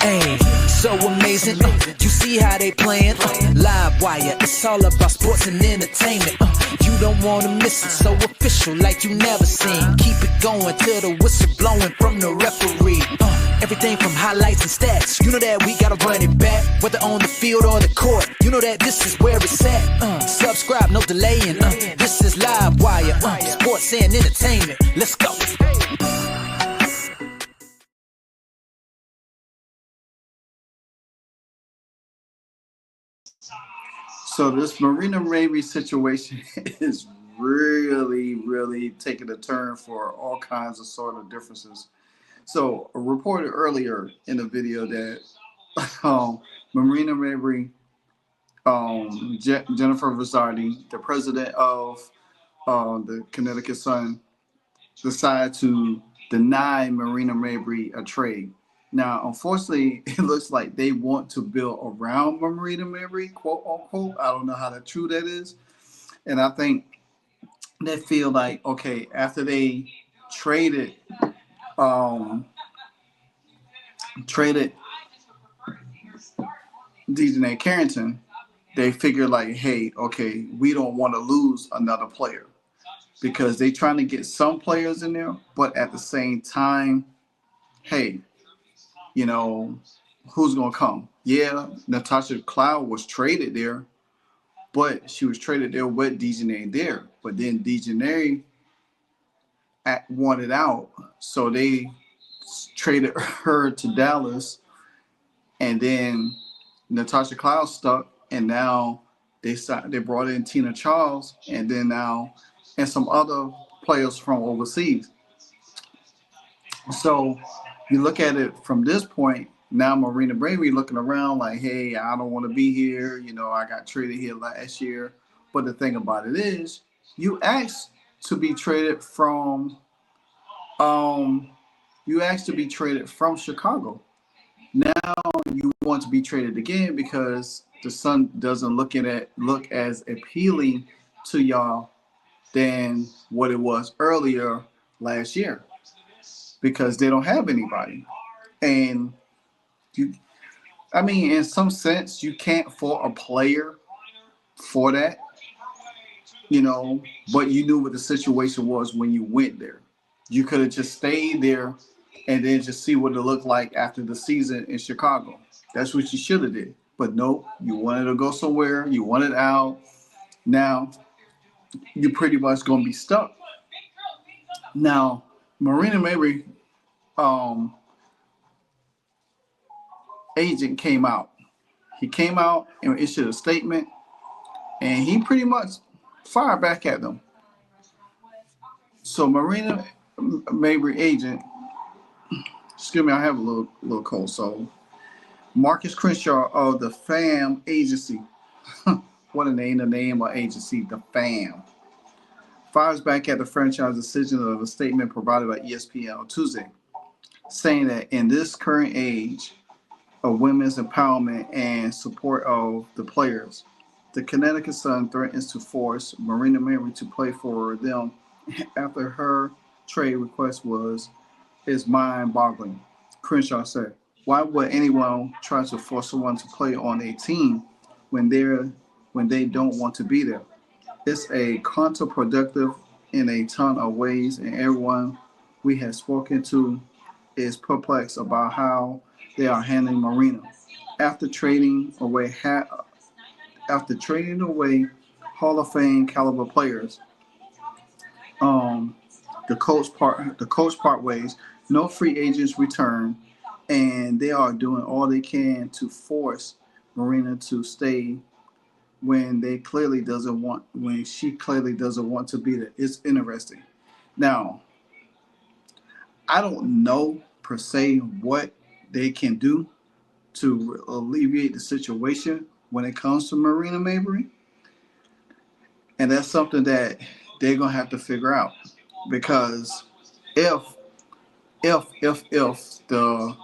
Hey, so amazing. You see how they playing? Live wire, it's all about sports and entertainment. You don't wanna miss it, so official like you never seen. Keep it going till the whistle blowing from the referee. Everything from highlights and stats, you know that we gotta run it back. Whether on the field or the court, you know that this is where it's at. Subscribe, no delaying. This is Live Wire, sports and entertainment. Let's go. So this Marina Mabrey situation is really taking a turn for all kinds of sort of differences. So I reported earlier in the video that Marina Mabrey, Jennifer Rizzotti, the president of the Connecticut Sun, decided to deny Marina Mabrey a trade. Now, unfortunately, it looks like they want to build around Marina Mabrey, quote unquote. I don't know how true that is. And I think they feel like, okay, after they traded Dejanay Carrington, they figured like, hey, okay, we don't want to lose another player because they're trying to get some players in there, but at the same time, hey, you know, who's going to come? Yeah, Natasha Cloud was traded there, but she was traded there with Dejanay there. But then Dejanay wanted out, so they traded her to Dallas, and then Natasha Cloud stuck, and now they brought in Tina Charles, and then now and some other players from overseas. So you look at it from this point. Now Marina Mabrey looking around like, hey, I don't want to be here. You know, I got traded here last year. But the thing about it is, you asked to be traded from Chicago. Now you want to be traded again because the Sun doesn't look as appealing to y'all than what it was earlier last year because they don't have anybody. And in some sense, you can't fault a player for that, but you knew what the situation was when you went there. You could have just stayed there and then just see what it looked like after the season in Chicago. That's what you should have did. But nope, you wanted to go somewhere. You wanted out. Now, you're pretty much going to be stuck. Now, Marina Mabrey agent came out. He came out and issued a statement, and he pretty much fired back at them. So Marina Mabrey agent, excuse me, I have a little cold. So Marcus Crenshaw of the FAM agency, what a name, the name of agency, the FAM, fires back at the franchise decision of a statement provided by ESPN on Tuesday, saying that in this current age of women's empowerment and support of the players, the Connecticut Sun threatens to force Marina Mabrey to play for them after her trade request is mind-boggling. Crenshaw said, "Why would anyone try to force someone to play on a team when they don't want to be there? It's a counterproductive in a ton of ways, and everyone we have spoken to is perplexed about how they are handling Marina. After trading away Hall of Fame caliber players, the coach part ways. No free agents return, and they are doing all they can to force Marina to stay when she clearly doesn't want to be there. It's interesting. Now, I don't know per se what they can do to alleviate the situation when it comes to Marina Mabrey, and that's something that they're gonna have to figure out, because if the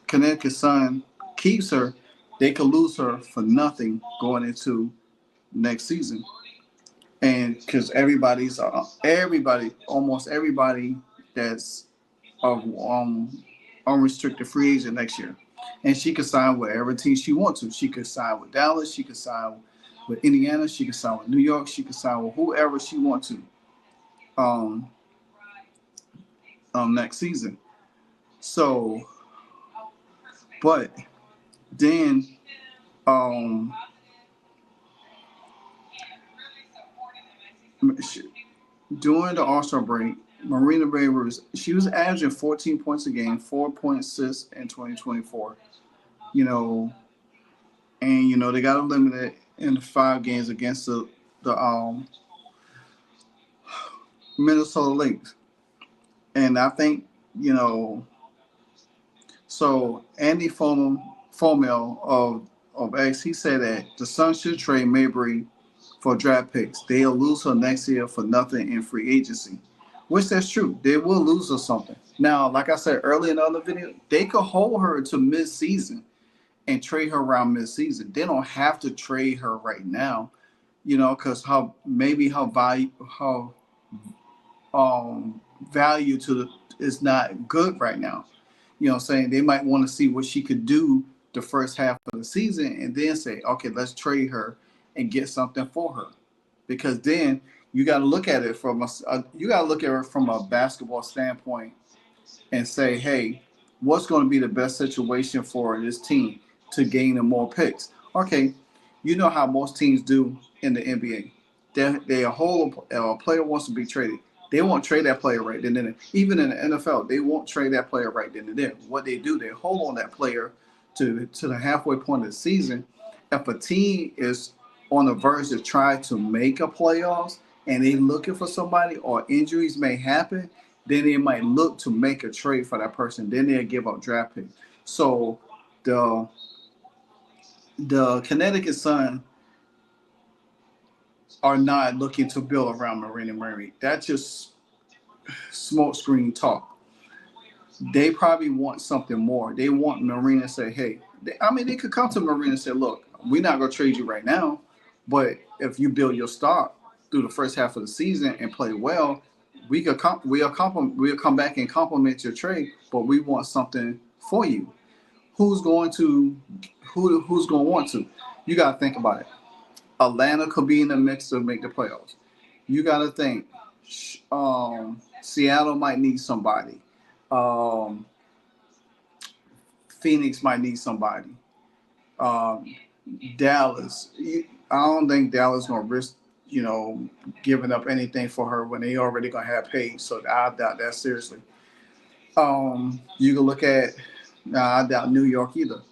Connecticut Sun keeps her, they could lose her for nothing going into next season, and because almost everybody that's of unrestricted free agent next year. And she could sign whatever team she wants to. She could sign with Dallas. She could sign with Indiana. She could sign with New York. She could sign with whoever she wants to um, next season. So, but then during the All-Star break, Marina Mabrey she was averaging 14 points a game, 4.6 in 2024. You know, and they got eliminated in the 5 games against the Minnesota Lynx. And I think so Andy Fomel of X, he said that the Suns should trade Mabrey for draft picks. They'll lose her next year for nothing in free agency, which that's true. They will lose her something. Now, like I said earlier in the other video, they could hold her to mid-season and trade her around mid-season. They don't have to trade her right now, because her value is not good right now. You know what I'm saying? They might want to see what she could do the first half of the season and then say, okay, let's trade her and get something for her. Because then you got to look at it from a basketball standpoint and say, hey, what's going to be the best situation for this team to gain more picks? Okay, you know how most teams do in the NBA. A player wants to be traded. They won't trade that player right then and there. Even in the NFL, they won't trade that player right then and there. What they do, they hold on that player to the halfway point of the season. If a team is on the verge to try to make a playoffs and they looking for somebody or injuries may happen, then they might look to make a trade for that person. Then they'll give up draft picks. So the Connecticut Sun are not looking to build around Marina Mabrey. That's just smokescreen talk. They probably want something more. They want Marina to say, hey, they could come to Marina and say, look, we're not going to trade you right now, but if you build your stock through the first half of the season and play well, we'll come back and compliment your trade, but we want something for you. Who's going to want to? You got to think about it. Atlanta could be in the mix to make the playoffs. You got to think Seattle might need somebody. Phoenix might need somebody. Dallas. I don't think Dallas going to risk, giving up anything for her when they already going to have paid. So I doubt that seriously. You can look at, I doubt New York either.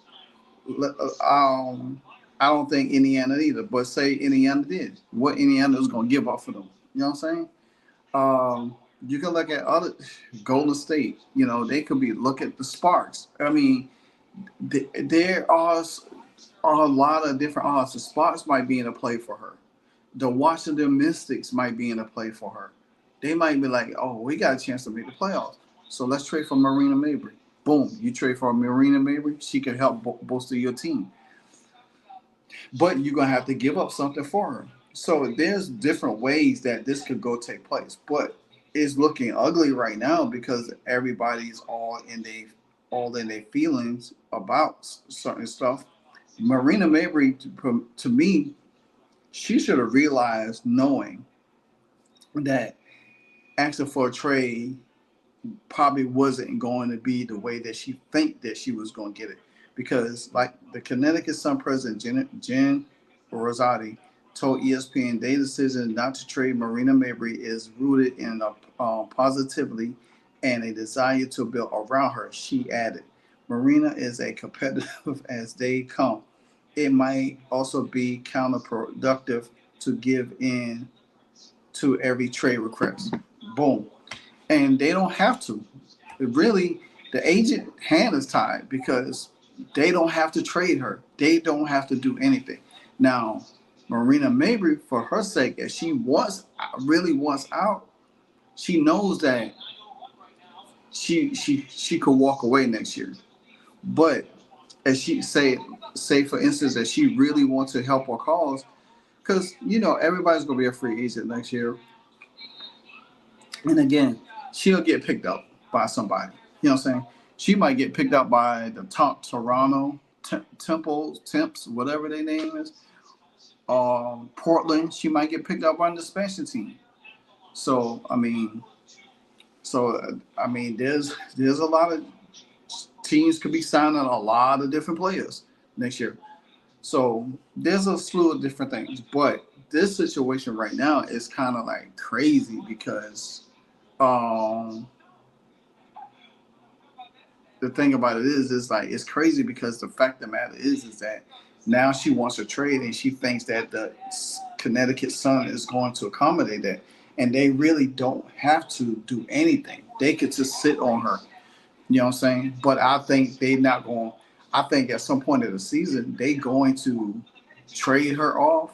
I don't think Indiana either, but say Indiana did. What Indiana is going to give up for them? You know what I'm saying? You can look at other Golden State. They could look at the Sparks. I mean, there are a lot of different odds. The Sparks might be in a play for her. The Washington Mystics might be in a play for her. They might be like, oh, we got a chance to make the playoffs. So let's trade for Marina Mabrey. Boom, you trade for Marina Mabrey. She can help bolster your team. But you're going to have to give up something for her. So there's different ways that this could go take place. But it's looking ugly right now because everybody's all in their feelings about certain stuff. Marina Mabrey, to me, she should have realized, knowing that asking for a trade probably wasn't going to be the way that she think that she was going to get it. Because like the Connecticut Sun President Jen Rizzotti told ESPN, their decision not to trade Marina Mabrey is rooted in a positivity and a desire to build around her. She added, Marina is as competitive as they come. It might also be counterproductive to give in to every trade request. Boom. And they don't have to. Really, the agent hand is tied because they don't have to trade her. They don't have to do anything. Now, Marina Mabrey, for her sake, if she really wants out, she knows that she could walk away next year. But as she say for instance, that she really wants to help her cause, because everybody's gonna be a free agent next year. And again, she'll get picked up by somebody. You know what I'm saying? She might get picked up by the top Toronto, Temps, whatever their name is. Portland, she might get picked up by the expansion team. So I mean, there's a lot of teams could be signing a lot of different players next year. So there's a slew of different things, but this situation right now is kind of like crazy because the thing about it is like it's crazy because the fact of the matter is that now she wants to trade and she thinks that the Connecticut Sun is going to accommodate that, and they really don't have to do anything. They could just sit on her. You know what I'm saying? But I think they're not going. I think at some point of the season they're going to trade her off.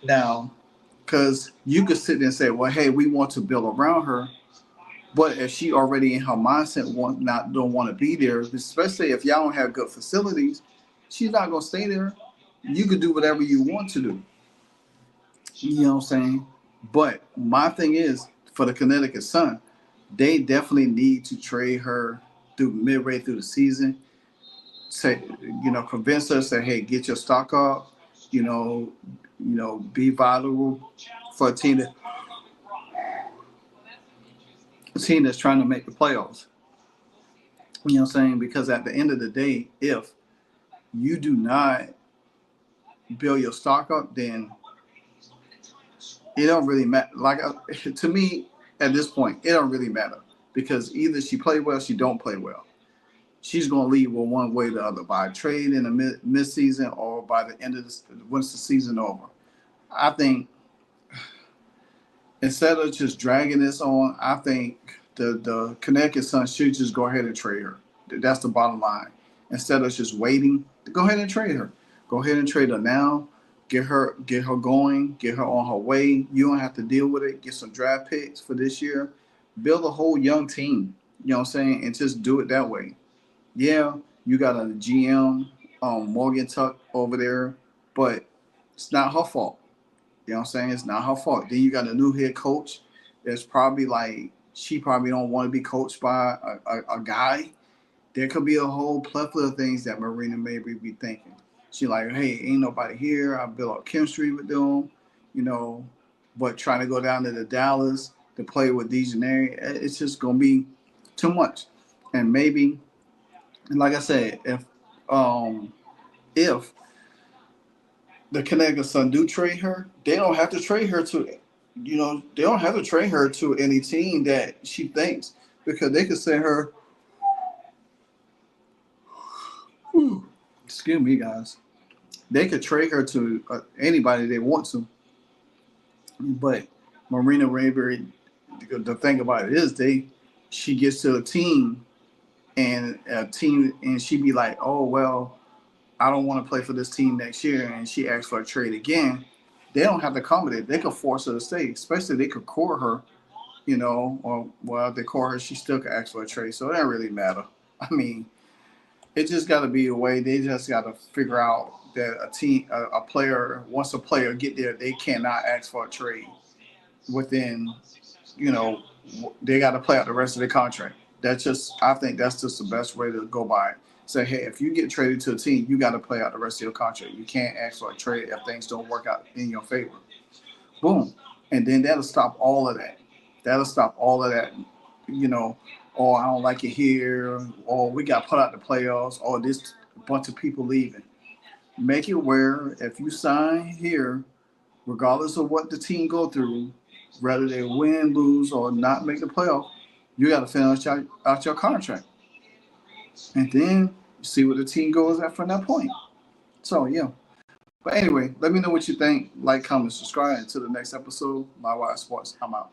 Now, because you could sit there and say, well, hey, we want to build around her. But if she already in her mindset don't want to be there, especially if y'all don't have good facilities, she's not going to stay there. You could do whatever you want to do. You know what I'm saying? But my thing is, for the Connecticut Sun, they definitely need to trade her midway through the season. Say, convince us that, hey, get your stock up, be valuable for a team that's trying to make the playoffs. You know what I'm saying? Because at the end of the day, if you do not build your stock up, then it don't really matter. Like, to me, at this point, it don't really matter because either she play well, she don't play well. She's going to leave one way or the other, by trade in the mid-season or by the end of once the season over. I think instead of just dragging this on, I think the Connecticut Sun should just go ahead and trade her. That's the bottom line. Instead of just waiting, go ahead and trade her. Go ahead and trade her now. Get her going. Get her on her way. You don't have to deal with it. Get some draft picks for this year. Build a whole young team. You know what I'm saying? And just do it that way. Yeah, you got a GM, Morgan Tuck over there, but it's not her fault. You know what I'm saying? It's not her fault. Then you got a new head coach that's probably like, she probably don't want to be coached by a guy. There could be a whole plethora of things that Marina Mabrey be thinking. She like, hey, ain't nobody here. I built up chemistry with them, but trying to go down to the Dallas to play with Dejanay, it's just going to be too much. And maybe, and like I said, if the Connecticut Sun do trade her, they don't have to trade her to, they don't have to trade her to any team that she thinks, because they could send her. Excuse me, guys. They could trade her to anybody they want to. But Marina Mabrey, the thing about it is, she gets to a team. And she be like, oh, well, I don't want to play for this team next year. And she asks for a trade again. They don't have to accommodate. They could force her to stay, especially they could core her, or, well, if they core her, she still could ask for a trade. So it doesn't really matter. I mean, it just got to be a way. They just got to figure out that a player, once a player get there, they cannot ask for a trade within, they got to play out the rest of their contract. I think that's just the best way to go by it. Say, hey, if you get traded to a team, you got to play out the rest of your contract. You can't ask for a trade if things don't work out in your favor. Boom. And then that'll stop all of that. Oh, I don't like it here. Or we got put out the playoffs. Or this bunch of people leaving. Make it where if you sign here, regardless of what the team go through, whether they win, lose, or not make the playoff, you got to finish out your contract. And then see where the team goes at from that point. So, yeah. But anyway, let me know what you think. Like, comment, subscribe. Until the next episode, My Wild Sports. I'm out.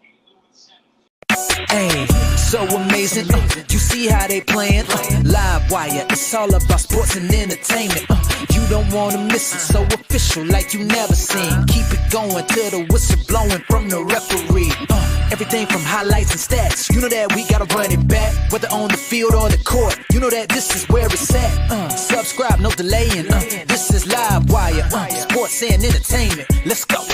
Hey, so amazing. You see how they playing? Live wire, it's all about sports and entertainment. You don't want to miss it, so official like you never seen. Keep it going till the whistle blowing from the referee. Everything from highlights and stats. You know that we gotta run it back, whether on the field or the court. You know that this is where it's at. Subscribe, no delaying. This is Live Wire, sports and entertainment. Let's go.